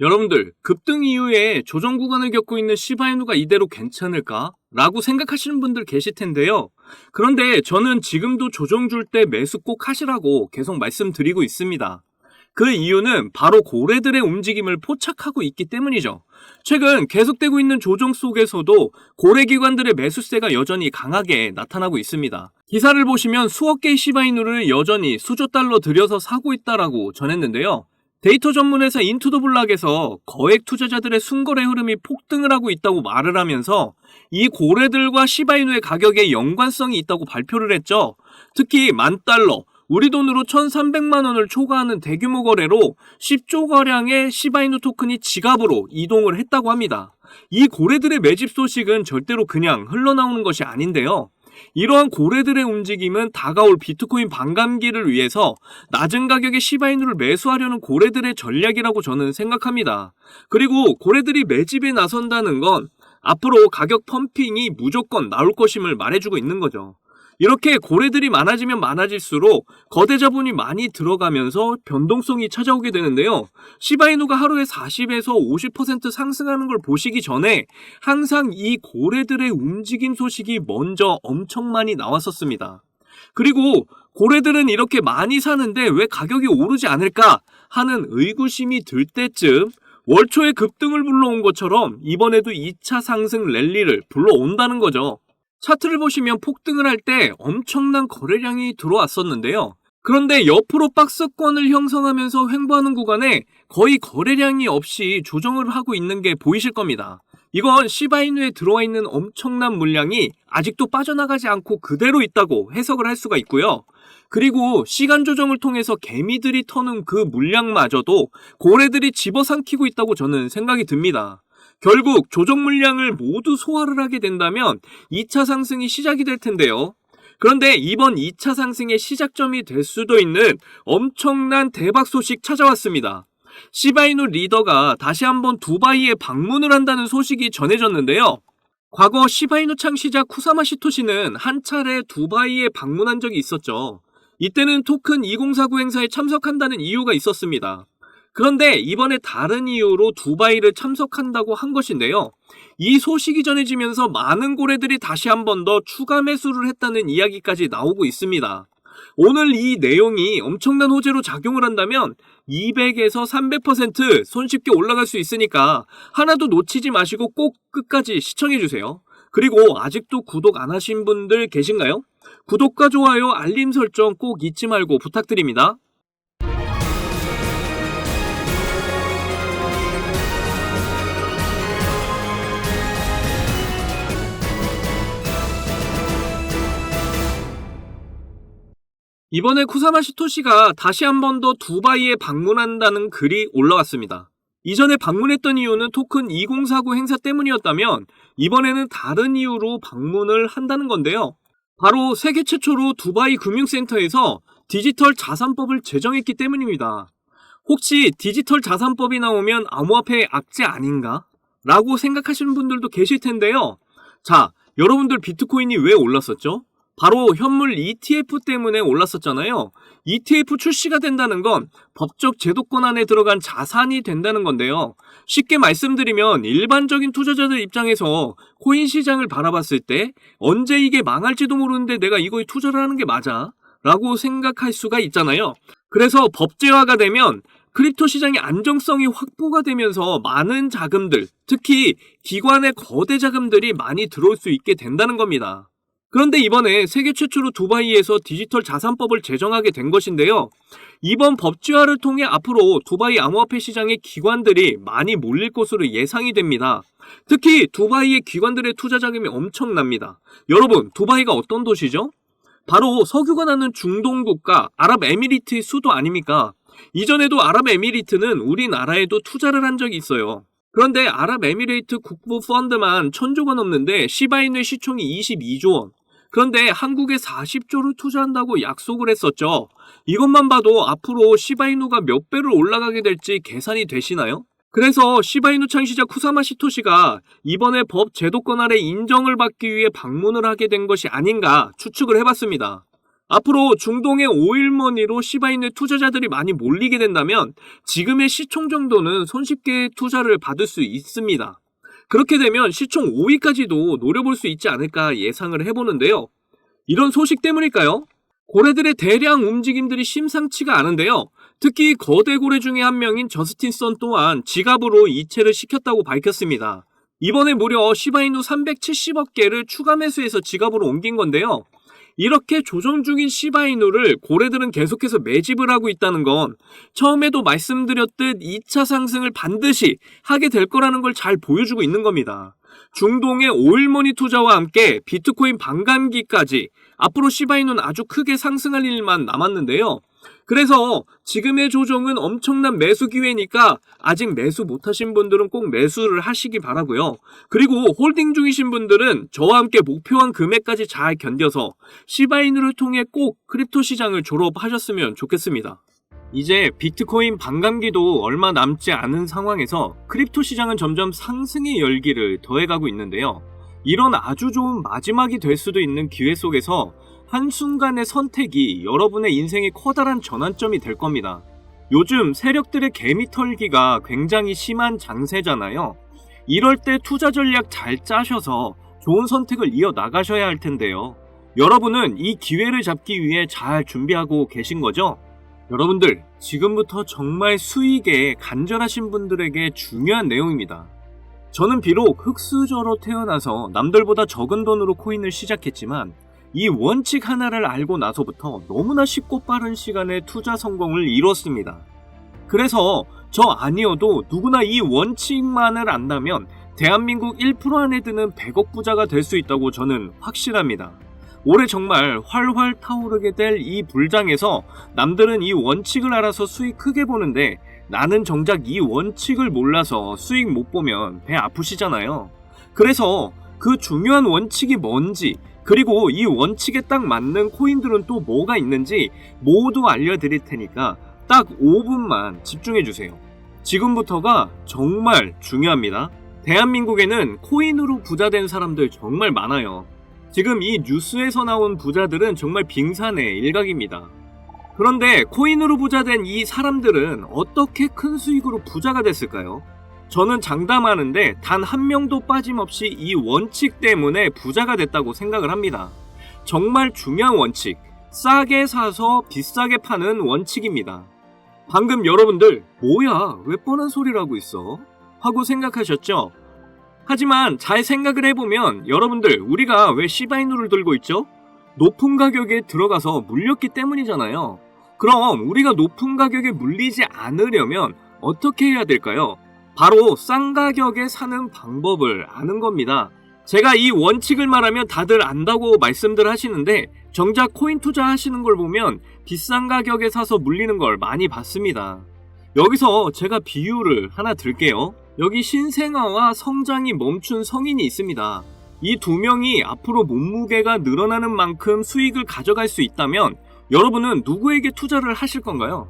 여러분들, 급등 이후에 조정 구간을 겪고 있는 시바이누가 이대로 괜찮을까? 라고 생각하시는 분들 계실 텐데요. 그런데 저는 지금도 조정 줄 때 매수 꼭 하시라고 계속 말씀드리고 있습니다. 그 이유는 바로 고래들의 움직임을 포착하고 있기 때문이죠. 최근 계속되고 있는 조정 속에서도 고래 기관들의 매수세가 여전히 강하게 나타나고 있습니다. 기사를 보시면 수억 개의 시바이누를 여전히 수조 달러 들여서 사고 있다라고 전했는데요. 데이터 전문회사 인투더블락에서 거액 투자자들의 순거래 흐름이 폭등을 하고 있다고 말을 하면서 이 고래들과 시바이누의 가격에 연관성이 있다고 발표를 했죠. 특히 10,000달러, 우리 돈으로 1,300만 원을 초과하는 대규모 거래로 10조 가량의 시바이누 토큰이 지갑으로 이동을 했다고 합니다. 이 고래들의 매집 소식은 절대로 그냥 흘러나오는 것이 아닌데요. 이러한 고래들의 움직임은 다가올 비트코인 반감기를 위해서 낮은 가격의 시바이누를 매수하려는 고래들의 전략이라고 저는 생각합니다. 그리고 고래들이 매집에 나선다는 건 앞으로 가격 펌핑이 무조건 나올 것임을 말해주고 있는 거죠. 이렇게 고래들이 많아지면 많아질수록 거대 자본이 많이 들어가면서 변동성이 찾아오게 되는데요. 시바이누가 하루에 40에서 50% 상승하는 걸 보시기 전에 항상 이 고래들의 움직임 소식이 먼저 엄청 많이 나왔었습니다. 그리고 고래들은 이렇게 많이 사는데 왜 가격이 오르지 않을까 하는 의구심이 들 때쯤 월초에 급등을 불러온 것처럼 이번에도 2차 상승 랠리를 불러온다는 거죠. 차트를 보시면 폭등을 할 때 엄청난 거래량이 들어왔었는데요. 그런데 옆으로 박스권을 형성하면서 횡보하는 구간에 거의 거래량이 없이 조정을 하고 있는 게 보이실 겁니다. 이건 시바이누에 들어와 있는 엄청난 물량이 아직도 빠져나가지 않고 그대로 있다고 해석을 할 수가 있고요. 그리고 시간 조정을 통해서 개미들이 터는 그 물량마저도 고래들이 집어삼키고 있다고 저는 생각이 듭니다. 결국 조정 물량을 모두 소화를 하게 된다면 2차 상승이 시작이 될 텐데요. 그런데 이번 2차 상승의 시작점이 될 수도 있는 엄청난 대박 소식 찾아왔습니다. 시바이누 리더가 다시 한번 두바이에 방문을 한다는 소식이 전해졌는데요. 과거 시바이누 창시자 쿠사마 시토시는 한 차례 두바이에 방문한 적이 있었죠. 이때는 토큰 2049 행사에 참석한다는 이유가 있었습니다. 그런데 이번에 다른 이유로 두바이를 참석한다고 한 것인데요. 이 소식이 전해지면서 많은 고래들이 다시 한 번 더 추가 매수를 했다는 이야기까지 나오고 있습니다. 오늘 이 내용이 엄청난 호재로 작용을 한다면 200에서 300% 손쉽게 올라갈 수 있으니까 하나도 놓치지 마시고 꼭 끝까지 시청해주세요. 그리고 아직도 구독 안 하신 분들 계신가요? 구독과 좋아요, 알림 설정 꼭 잊지 말고 부탁드립니다. 이번에 쿠사마 시토시가 다시 한 번 더 두바이에 방문한다는 글이 올라왔습니다. 이전에 방문했던 이유는 토큰 2049 행사 때문이었다면 이번에는 다른 이유로 방문을 한다는 건데요. 바로 세계 최초로 두바이 금융센터에서 디지털 자산법을 제정했기 때문입니다. 혹시 디지털 자산법이 나오면 암호화폐의 악재 아닌가? 라고 생각하시는 분들도 계실 텐데요. 자, 여러분들 비트코인이 왜 올랐었죠? 바로 현물 ETF 때문에 올랐었잖아요. ETF 출시가 된다는 건 법적 제도권 안에 들어간 자산이 된다는 건데요. 쉽게 말씀드리면 일반적인 투자자들 입장에서 코인 시장을 바라봤을 때 언제 이게 망할지도 모르는데 내가 이거에 투자를 하는 게 맞아? 라고 생각할 수가 있잖아요. 그래서 법제화가 되면 크립토 시장의 안정성이 확보가 되면서 많은 자금들, 특히 기관의 거대 자금들이 많이 들어올 수 있게 된다는 겁니다. 그런데 이번에 세계 최초로 두바이에서 디지털 자산법을 제정하게 된 것인데요. 이번 법제화를 통해 앞으로 두바이 암호화폐 시장의 기관들이 많이 몰릴 것으로 예상이 됩니다. 특히 두바이의 기관들의 투자 자금이 엄청납니다. 여러분, 두바이가 어떤 도시죠? 바로 석유가 나는 중동 국가 아랍에미리트의 수도 아닙니까? 이전에도 아랍에미리트는 우리나라에도 투자를 한 적이 있어요. 그런데 아랍에미레이트 국부 펀드만 1,000조가 넘는데 시바이누의 시총이 22조 원. 그런데 한국에 40조를 투자한다고 약속을 했었죠. 이것만 봐도 앞으로 시바이누가 몇 배를 올라가게 될지 계산이 되시나요? 그래서 시바이누 창시자 쿠사마 시토시가 이번에 법 제도권 아래 인정을 받기 위해 방문을 하게 된 것이 아닌가 추측을 해봤습니다. 앞으로 중동의 오일머니로 시바이누 투자자들이 많이 몰리게 된다면 지금의 시총 정도는 손쉽게 투자를 받을 수 있습니다. 그렇게 되면 시총 5위까지도 노려볼 수 있지 않을까 예상을 해보는데요. 이런 소식 때문일까요? 고래들의 대량 움직임들이 심상치가 않은데요. 특히 거대 고래 중에 한 명인 저스틴 선 또한 지갑으로 이체를 시켰다고 밝혔습니다. 이번에 무려 시바이누 370억 개를 추가 매수해서 지갑으로 옮긴 건데요. 이렇게 조정 중인 시바이누를 고래들은 계속해서 매집을 하고 있다는 건 처음에도 말씀드렸듯 2차 상승을 반드시 하게 될 거라는 걸 잘 보여주고 있는 겁니다. 중동의 오일머니 투자와 함께 비트코인 반감기까지 앞으로 시바이누는 아주 크게 상승할 일만 남았는데요. 그래서 지금의 조정은 엄청난 매수 기회니까 아직 매수 못하신 분들은 꼭 매수를 하시기 바라고요. 그리고 홀딩 중이신 분들은 저와 함께 목표한 금액까지 잘 견뎌서 시바이누를 통해 꼭 크립토 시장을 졸업하셨으면 좋겠습니다. 이제 비트코인 반감기도 얼마 남지 않은 상황에서 크립토 시장은 점점 상승의 열기를 더해가고 있는데요. 이런 아주 좋은 마지막이 될 수도 있는 기회 속에서 한순간의 선택이 여러분의 인생의 커다란 전환점이 될 겁니다. 요즘 세력들의 개미 털기가 굉장히 심한 장세잖아요. 이럴 때 투자 전략 잘 짜셔서 좋은 선택을 이어나가셔야 할 텐데요. 여러분은 이 기회를 잡기 위해 잘 준비하고 계신 거죠? 여러분들, 지금부터 정말 수익에 간절하신 분들에게 중요한 내용입니다. 저는 비록 흙수저로 태어나서 남들보다 적은 돈으로 코인을 시작했지만 이 원칙 하나를 알고 나서부터 너무나 쉽고 빠른 시간에 투자 성공을 이뤘습니다. 그래서 저 아니어도 누구나 이 원칙만을 안다면 대한민국 1% 안에 드는 100억 부자가 될 수 있다고 저는 확실합니다. 올해 정말 활활 타오르게 될 이 불장에서 남들은 이 원칙을 알아서 수익 크게 보는데 나는 정작 이 원칙을 몰라서 수익 못 보면 배 아프시잖아요. 그래서 그 중요한 원칙이 뭔지, 그리고 이 원칙에 딱 맞는 코인들은 또 뭐가 있는지 모두 알려드릴 테니까 딱 5분만 집중해주세요. 지금부터가 정말 중요합니다. 대한민국에는 코인으로 부자된 사람들 정말 많아요. 지금 이 뉴스에서 나온 부자들은 정말 빙산의 일각입니다. 그런데 코인으로 부자된 이 사람들은 어떻게 큰 수익으로 부자가 됐을까요? 저는 장담하는데 단 한 명도 빠짐없이 이 원칙 때문에 부자가 됐다고 생각을 합니다. 정말 중요한 원칙, 싸게 사서 비싸게 파는 원칙입니다. 방금 여러분들 뭐야 왜 뻔한 소리를 하고 있어? 하고 생각하셨죠? 하지만 잘 생각을 해보면 여러분들 우리가 왜 시바이누를 들고 있죠? 높은 가격에 들어가서 물렸기 때문이잖아요. 그럼 우리가 높은 가격에 물리지 않으려면 어떻게 해야 될까요? 바로 싼 가격에 사는 방법을 아는 겁니다. 제가 이 원칙을 말하면 다들 안다고 말씀들 하시는데 정작 코인 투자하시는 걸 보면 비싼 가격에 사서 물리는 걸 많이 봤습니다. 여기서 제가 비유를 하나 들게요. 여기 신생아와 성장이 멈춘 성인이 있습니다. 이 두 명이 앞으로 몸무게가 늘어나는 만큼 수익을 가져갈 수 있다면 여러분은 누구에게 투자를 하실 건가요?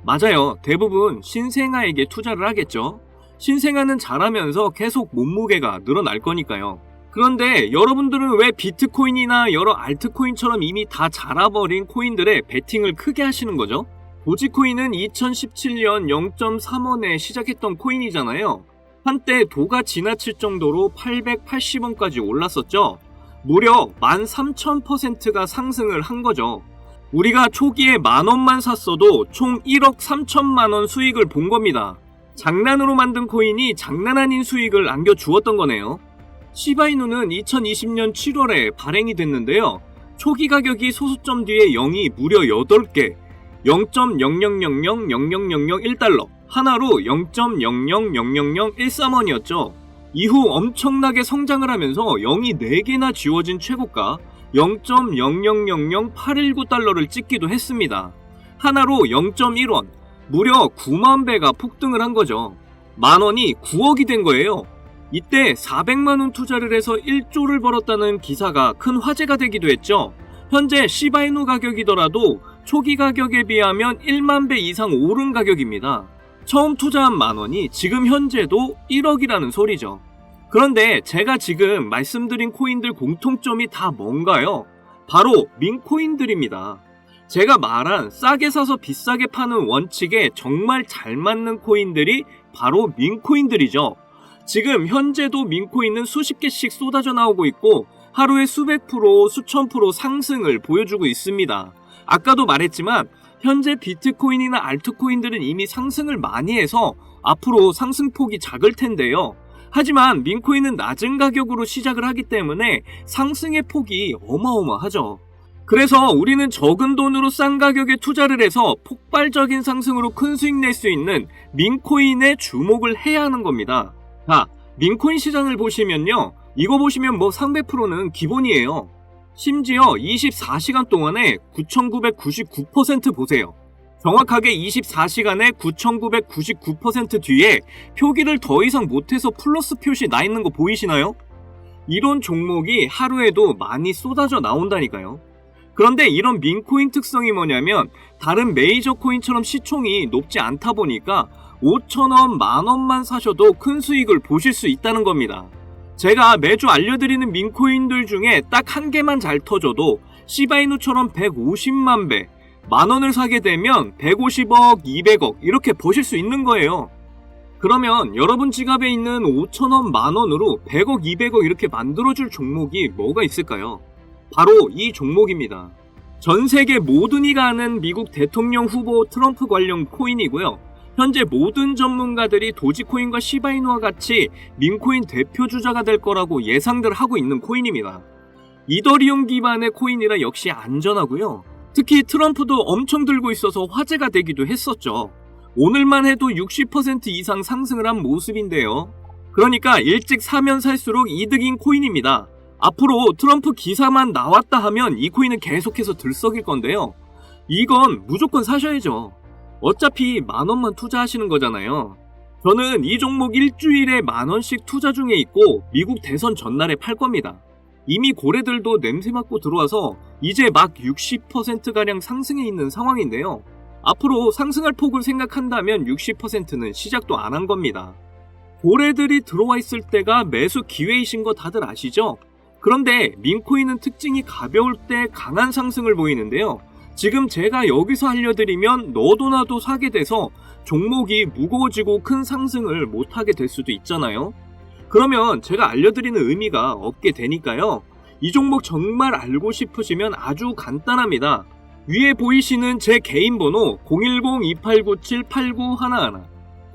맞아요. 대부분 신생아에게 투자를 하겠죠. 신생아는 자라면서 계속 몸무게가 늘어날 거니까요. 그런데 여러분들은 왜 비트코인이나 여러 알트코인처럼 이미 다 자라버린 코인들에 베팅을 크게 하시는 거죠? 도지코인은 2017년 0.3원에 시작했던 코인이잖아요. 한때 도가 지나칠 정도로 880원까지 올랐었죠. 무려 13,000%가 상승을 한 거죠. 우리가 초기에 만원만 샀어도 총 1억 3천만원 수익을 본 겁니다. 장난으로 만든 코인이 장난 아닌 수익을 안겨주었던 거네요. 시바이누는 2020년 7월에 발행이 됐는데요. 초기 가격이 소수점 뒤에 0이 무려 8개, 0.000000001달러, 하나로 0.0000013원이었죠. 이후 엄청나게 성장을 하면서 0이 4개나 지워진 최고가 0.0000819달러를 찍기도 했습니다. 하나로 0.1원, 무려 9만 배가 폭등을 한 거죠. 만원이 9억이 된 거예요. 이때 400만원 투자를 해서 1조를 벌었다는 기사가 큰 화제가 되기도 했죠. 현재 시바이누 가격이더라도 초기 가격에 비하면 1만 배 이상 오른 가격입니다. 처음 투자한 만원이 지금 현재도 1억이라는 소리죠. 그런데 제가 지금 말씀드린 코인들 공통점이 다 뭔가요? 바로 민코인들입니다. 제가 말한 싸게 사서 비싸게 파는 원칙에 정말 잘 맞는 코인들이 바로 민코인들이죠. 지금 현재도 민코인은 수십 개씩 쏟아져 나오고 있고 하루에 수백 프로, 수천 프로 상승을 보여주고 있습니다. 아까도 말했지만 현재 비트코인이나 알트코인들은 이미 상승을 많이 해서 앞으로 상승폭이 작을 텐데요. 하지만 민코인은 낮은 가격으로 시작을 하기 때문에 상승의 폭이 어마어마하죠. 그래서 우리는 적은 돈으로 싼 가격에 투자를 해서 폭발적인 상승으로 큰 수익 낼 수 있는 민코인에 주목을 해야 하는 겁니다. 자, 민코인 시장을 보시면요. 이거 보시면 300%는 기본이에요. 심지어 24시간 동안에 9,999% 보세요. 정확하게 24시간에 9,999% 뒤에 표기를 더 이상 못해서 플러스 표시 나 있는 거 보이시나요? 이런 종목이 하루에도 많이 쏟아져 나온다니까요. 그런데 이런 민코인 특성이 뭐냐면 다른 메이저 코인처럼 시총이 높지 않다 보니까 5,000원, 만원만 사셔도 큰 수익을 보실 수 있다는 겁니다. 제가 매주 알려드리는 민코인들 중에 딱 한 개만 잘 터져도 시바이누처럼 150만 배, 만원을 사게 되면 150억, 200억 이렇게 버실 수 있는 거예요. 그러면 여러분 지갑에 있는 5,000원, 만원으로 100억, 200억 이렇게 만들어줄 종목이 뭐가 있을까요? 바로 이 종목입니다. 전 세계 모든 이가 아는 미국 대통령 후보 트럼프 관련 코인이고요. 현재 모든 전문가들이 도지코인과 시바이누와 같이 민코인 대표 주자가 될 거라고 예상들 하고 있는 코인입니다. 이더리움 기반의 코인이라 역시 안전하고요. 특히 트럼프도 엄청 들고 있어서 화제가 되기도 했었죠. 오늘만 해도 60% 이상 상승을 한 모습인데요. 그러니까 일찍 사면 살수록 이득인 코인입니다. 앞으로 트럼프 기사만 나왔다 하면 이 코인은 계속해서 들썩일 건데요. 이건 무조건 사셔야죠. 어차피 만원만 투자하시는 거잖아요. 저는 이 종목 일주일에 만원씩 투자 중에 있고 미국 대선 전날에 팔 겁니다. 이미 고래들도 냄새 맡고 들어와서 이제 막 60%가량 상승해 있는 상황인데요. 앞으로 상승할 폭을 생각한다면 60%는 시작도 안 한 겁니다. 고래들이 들어와 있을 때가 매수 기회이신 거 다들 아시죠? 그런데 민코인은 특징이 가벼울 때 강한 상승을 보이는데요. 지금 제가 여기서 알려드리면 너도 나도 사게 돼서 종목이 무거워지고 큰 상승을 못하게 될 수도 있잖아요. 그러면 제가 알려드리는 의미가 없게 되니까요. 이 종목 정말 알고 싶으시면 아주 간단합니다. 위에 보이시는 제 개인 번호 010-2897-8911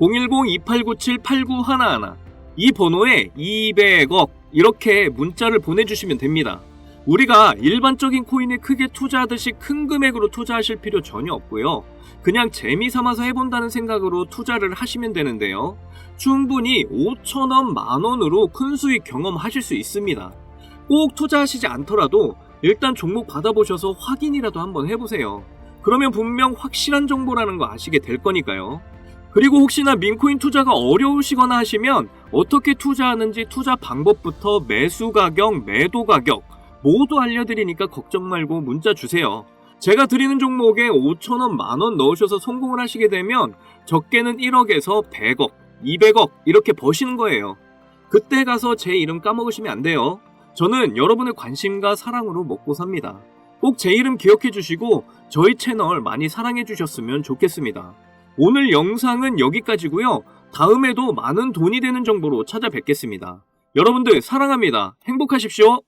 010-2897-8911 이 번호에 200억 이렇게 문자를 보내주시면 됩니다. 우리가 일반적인 코인에 크게 투자하듯이 큰 금액으로 투자하실 필요 전혀 없고요. 그냥 재미삼아서 해본다는 생각으로 투자를 하시면 되는데요. 충분히 5,000원, 만원으로 큰 수익 경험하실 수 있습니다. 꼭 투자하시지 않더라도 일단 종목 받아보셔서 확인이라도 한번 해보세요. 그러면 분명 확실한 정보라는 거 아시게 될 거니까요. 그리고 혹시나 민코인 투자가 어려우시거나 하시면 어떻게 투자하는지 투자 방법부터 매수 가격, 매도 가격 모두 알려드리니까 걱정 말고 문자 주세요. 제가 드리는 종목에 5,000원, 만원 넣으셔서 성공을 하시게 되면 적게는 1억에서 100억, 200억 이렇게 버시는 거예요. 그때 가서 제 이름 까먹으시면 안 돼요. 저는 여러분의 관심과 사랑으로 먹고 삽니다. 꼭 제 이름 기억해 주시고 저희 채널 많이 사랑해 주셨으면 좋겠습니다. 오늘 영상은 여기까지고요. 다음에도 많은 돈이 되는 정보로 찾아뵙겠습니다. 여러분들 사랑합니다. 행복하십시오.